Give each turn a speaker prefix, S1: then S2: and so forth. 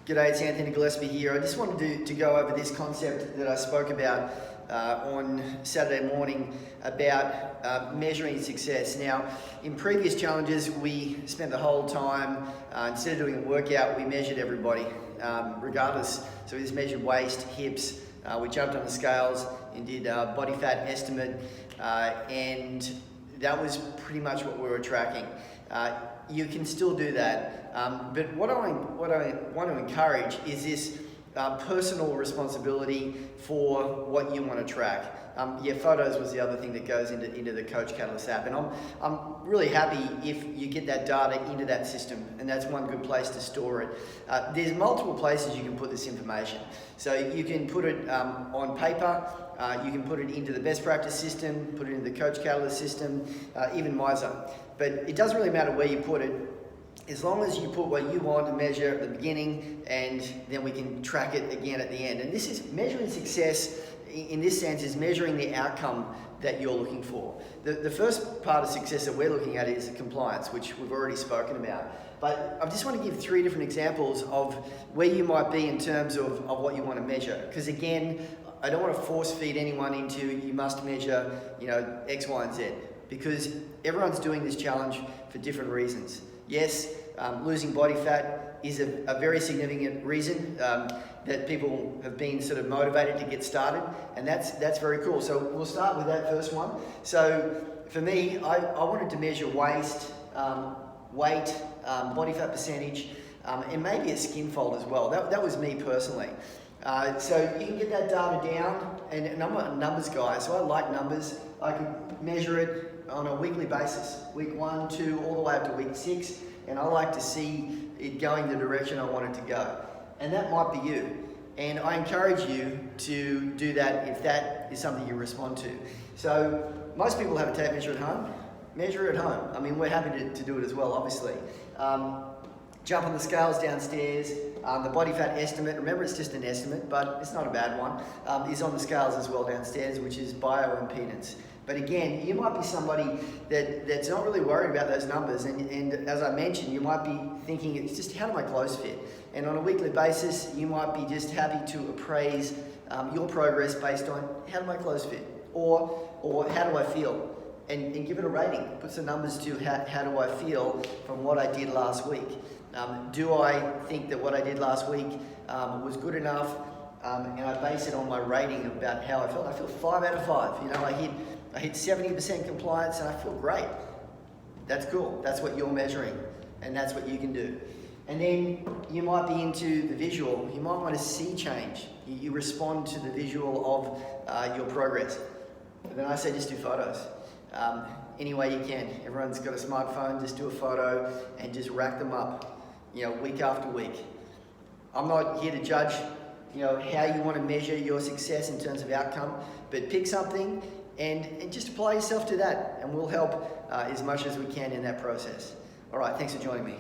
S1: G'day, it's Anthony Gillespie here. I just wanted to go over this concept that I spoke about on Saturday morning about measuring success. Now, in previous challenges, we spent the whole time, instead of doing a workout, we measured everybody, regardless. So we just measured waist, hips, we jumped on the scales and did body fat estimate, and that was pretty much what we were tracking. You can still do that, but what I want to encourage is this personal responsibility for what you want to track. Photos was the other thing that goes into the Coach Catalyst app, and I'm really happy if you get that data into that system, and that's one good place to store it. There's multiple places you can put this information. So you can put it on paper, you can put it into the best practice system, put it into the Coach Catalyst system, even Miser. But it doesn't really matter where you put it, as long as you put what you want to measure at the beginning, and then we can track it again at the end. And this is measuring success in this sense is measuring the outcome that you're looking for. The first part of success that we're looking at is compliance, which we've already spoken about. But I just want to give 3 different examples of where you might be in terms of what you want to measure. Because again, I don't want to force feed anyone into you must measure, X, Y, and Z. Because everyone's doing this challenge for different reasons. Yes, losing body fat is a very significant reason that people have been sort of motivated to get started, and that's very cool. So we'll start with that first one. So for me, I wanted to measure waist, weight, body fat percentage, and maybe a skin fold as well. That was me personally. So you can get that data down, and I'm a numbers guy, so I like numbers. I can measure it on a weekly basis, week 1, 2, all the way up to week 6, and I like to see it going the direction I want it to go. And that might be you. And I encourage you to do that if that is something you respond to. So most people have a tape measure at home. Measure at home. I mean, we're happy to do it as well, obviously. Jump on the scales downstairs. The body fat estimate, remember it's just an estimate, but it's not a bad one, is on the scales as well downstairs, which is bioimpedance. But again, you might be somebody that's not really worried about those numbers, and as I mentioned, you might be thinking it's just how do my clothes fit? And on a weekly basis, you might be just happy to appraise your progress based on how do my clothes fit? Or how do I feel? And give it a rating. Put some numbers to how do I feel from what I did last week. Do I think that what I did last week was good enough? And I base it on my rating about how I felt. I feel 5 out of 5. I hit 70% compliance and I feel great. That's cool. That's what you're measuring, and that's what you can do. And then you might be into the visual. You might want to see change. You respond to the visual of your progress. And then I say just do photos. Any way you can. Everyone's got a smartphone, just do a photo and just rack them up, week after week. I'm not here to judge, how you want to measure your success in terms of outcome, but pick something and just apply yourself to that, and we'll help as much as we can in that process. All right, thanks for joining me.